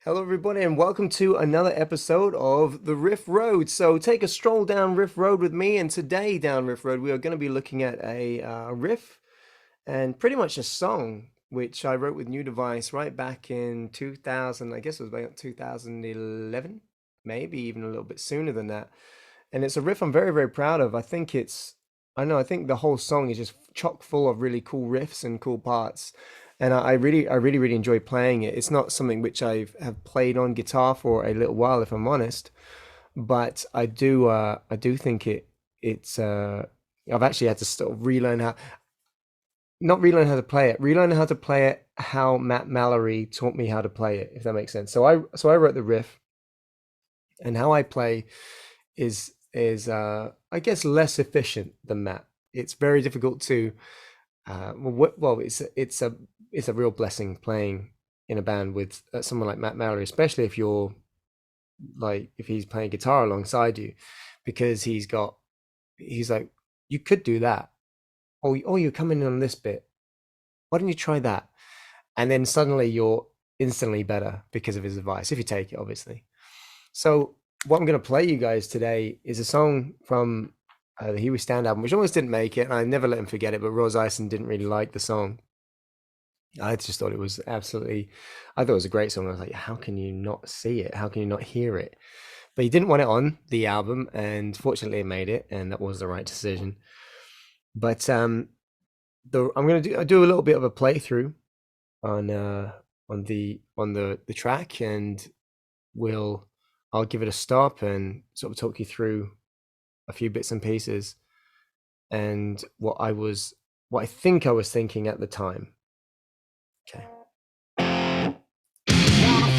Hello, everybody, and welcome to another episode of the Riff Road. So, take a stroll down Riff Road with me, and today down Riff Road, we are going to be looking at a riff and pretty much a song which I wrote with New Device right back in 2000. I guess it was about 2011, maybe even a little bit sooner than that. And it's a riff I'm very, very proud of. I think the whole song is just chock full of really cool riffs and cool parts. And I really enjoy playing it. It's not something which have played on guitar for a little while, if I'm honest. But I do think I've actually had to sort of relearn how, not relearn how to play it, relearn how to play it how Matt Mallory taught me how to play it, if that makes sense. So I wrote the riff, and how I play is I guess less efficient than Matt. It's very difficult to well, it's a real blessing playing in a band with someone like Matt Mallory, especially if he's playing guitar alongside you, because he's like, you could do that, or you're coming in on this bit. Why don't you try that? And then suddenly you're instantly better because of his advice, if you take it, obviously. So what I'm going to play you guys today is a song from the Here We Stand album, which almost didn't make it, and I never let him forget it, but Rose Ison didn't really like the song. I just thought it was I thought it was a great song. I was like, how can you not see it? How can you not hear it? But he didn't want it on the album, and fortunately it made it, and that was the right decision. But I'm going to do a little bit of a playthrough on the track, and I'll give it a stop and sort of talk you through a few bits and pieces and what I think I was thinking at the time. Okay. Gonna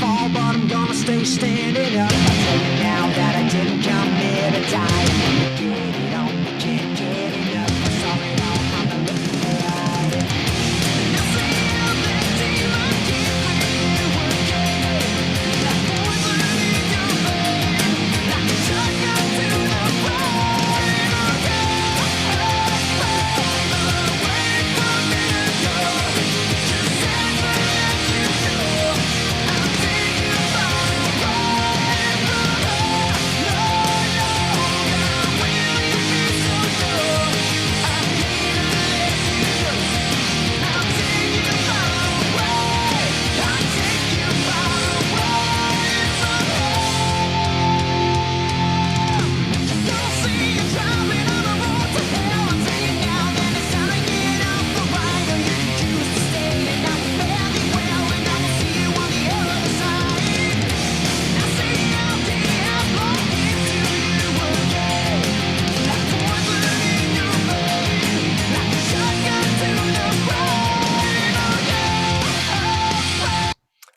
fall, but I'm gonna stay standing up. I tell you now that I didn't come here to die. Get it on, you can't get enough. I saw it all on the looking right. I say I'm victim, I can't believe we're gay. Like poison in your vein, like a shotgun to the brain. Away from me to go.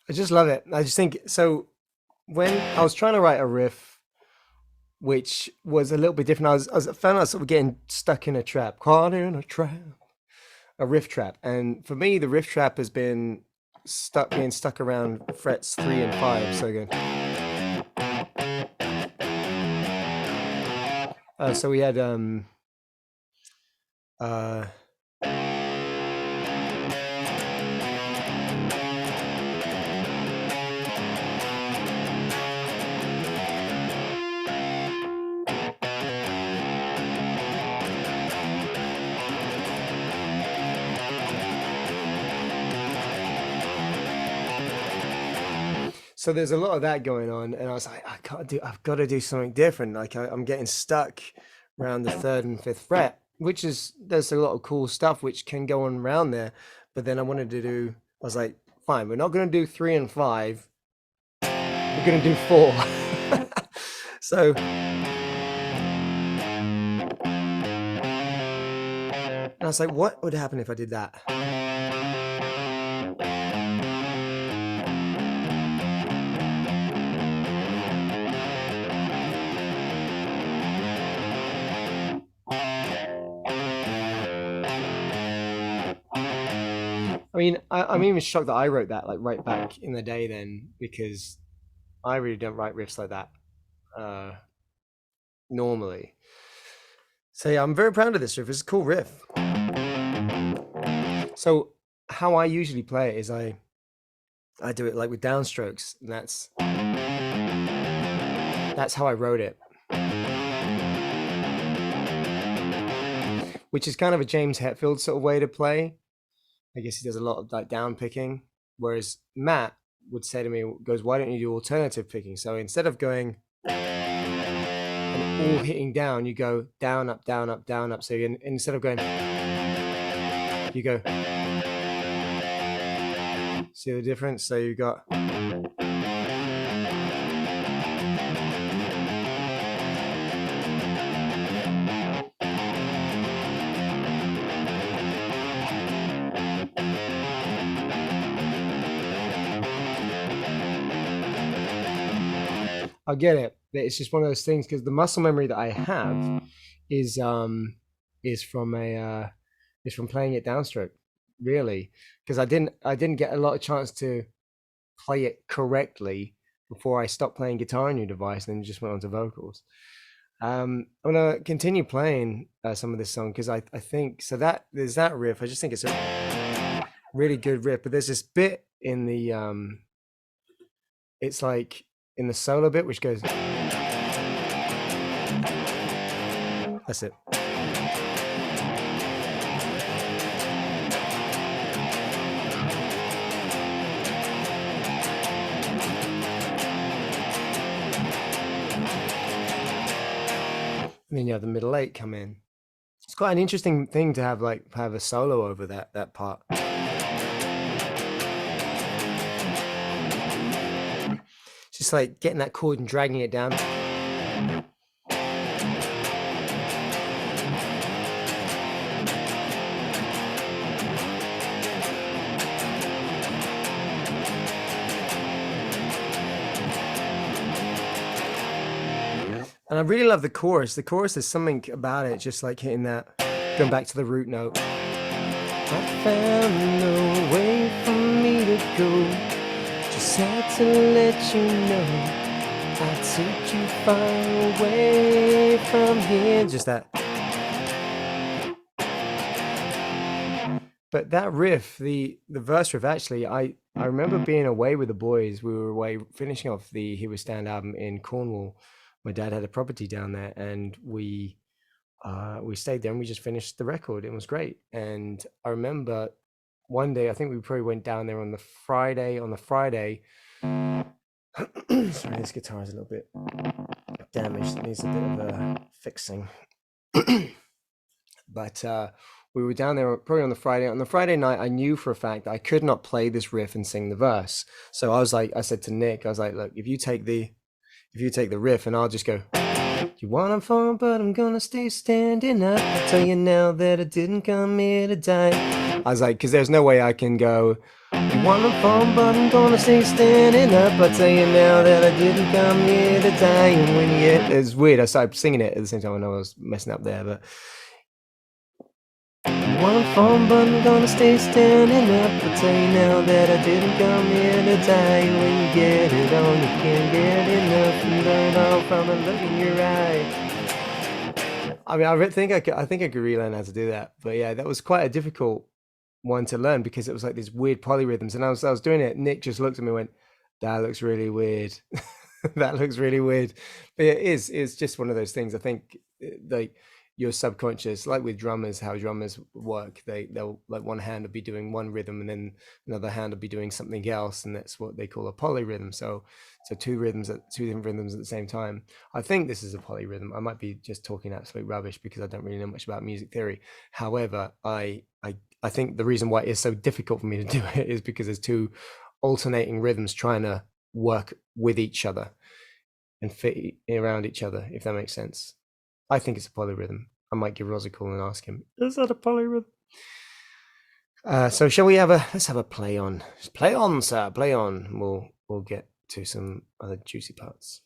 I just love it. I just think so. When I was trying to write a riff, which was a little bit different, I found out sort of getting stuck in a trap, caught in a trap, a riff trap. And for me, the riff trap has been being stuck around frets 3 and 5. So good. So we had so there's a lot of that going on, and I was like, I've got to do something different. Like I'm getting stuck around the 3rd and 5th fret, there's a lot of cool stuff which can go on around there. But then I was like, fine, we're not going to do 3 and 5. We're going to do 4. So, and I was like, what would happen if I did that? I mean, I'm even shocked that I wrote that like right back in the day then, because I really don't write riffs like that normally. So yeah, I'm very proud of this riff. It's a cool riff. So how I usually play it is I do it like with downstrokes, and that's how I wrote it. Which is kind of a James Hetfield sort of way to play. I guess he does a lot of like down picking, whereas Matt would say to me, goes, why don't you do alternative picking? So instead of going and all hitting down, you go down, up, down, up, down, up. So instead of going, you go. See the difference? So you got. I get it. It's just one of those things because the muscle memory that I have is from playing it downstroke, really, because I didn't get a lot of chance to play it correctly before I stopped playing guitar on your device and then just went on to vocals. I'm gonna continue playing some of this song because I think so that there's that riff. I just think it's a really good riff, but there's this bit in the it's like in the solo bit which goes, that's it. And then you have the middle eight come in. It's quite an interesting thing to have a solo over that part. Just like getting that chord and dragging it down. And I really love the chorus. The chorus, there's something about it, just like hitting that, going back to the root note. I found no way for me to go. Just had to let you know I took you far away from here. Just that. But that riff, the verse riff, actually, I remember being away with the boys. We were away finishing off the He Was Stand album in Cornwall. My dad had a property down there, and we stayed there and we just finished the record. It was great. And I remember one day, I think we probably went down there on the Friday. Sorry, this guitar is a little bit damaged. It needs a bit of a fixing. But we were down there probably on the Friday. On the Friday night, I knew for a fact that I could not play this riff and sing the verse. So I said to Nick, I was like, look, if you take the riff and I'll just go, you wanna fall, but I'm gonna stay standing up. I tell you now that I didn't come here to die. I was like, because there's no way I can go, you wanna fall, but I'm gonna stay standing up. I tell you now that I didn't come here to die. And when it's weird, I started singing it at the same time. I know I was messing up there, but you wanna fall, but I'm gonna stay standing up. I tell you now that I didn't come here to die. When you get it on, you can't get enough. And learn all from a look in your eye. I mean, I think I could relearn how to do that. But yeah, that was quite a difficult one to learn because it was like these weird polyrhythms. And I was doing it. Nick just looked at me and went, that looks really weird. That looks really weird. But yeah, it's just one of those things. I think like your subconscious, like with drummers, how drummers work, they'll like one hand will be doing one rhythm and then another hand will be doing something else, and that's what they call a polyrhythm. So two different rhythms at the same time. I think this is a polyrhythm. I might be just talking absolute rubbish because I don't really know much about music theory. However, I think the reason why it's so difficult for me to do it is because there's two alternating rhythms trying to work with each other and fit around each other, if that makes sense. I think it's a polyrhythm. I might give Roz a call and ask him, is that a polyrhythm? So shall we let's have a play on. Play on, sir, play on. We'll get to some other juicy parts.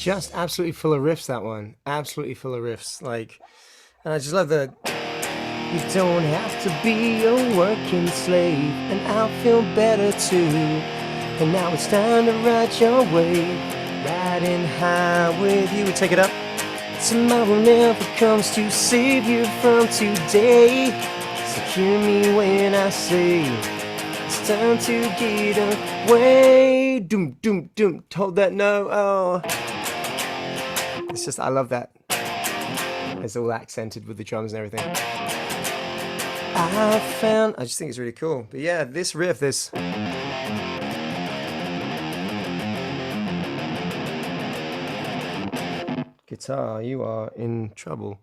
just absolutely full of riffs, that one. Absolutely full of riffs. Like, and I just love the, you don't have to be a working slave, and I'll feel better too. And now it's time to ride your wave, riding high with you. Take it up. Tomorrow never comes to save you from today. So hear me when I say it's time to get away. Doom, doom, doom. Hold that note. Oh, it's just, I love that. It's all accented with the drums and everything. I just think it's really cool. But yeah, this riff, this. Guitar, you are in trouble.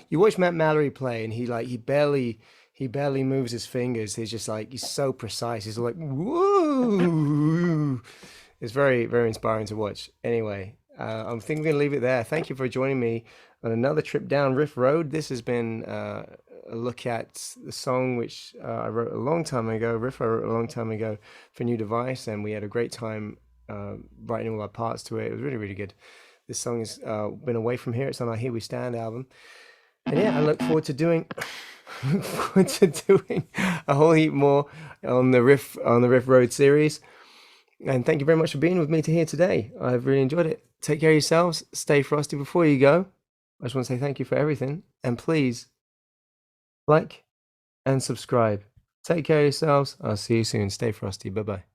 You watch Matt Mallory play, and he barely moves his fingers. He's just like, he's so precise. He's like, whoa. It's very, very inspiring to watch. Anyway, I think we're going to leave it there. Thank you for joining me on another trip down Riff Road. This has been a look at the song which I wrote a long time ago, riff I wrote a long time ago for New Device, and we had a great time writing all our parts to it. It was really, really good. This song has been away from here. It's on our Here We Stand album. And yeah, I look forward to doing a whole heap more on the Riff Road series. And thank you very much for being with me here today. I've really enjoyed it. Take care of yourselves. Stay frosty. Before you go, I just want to say thank you for everything. And please like and subscribe. Take care of yourselves. I'll see you soon. Stay frosty. Bye-bye.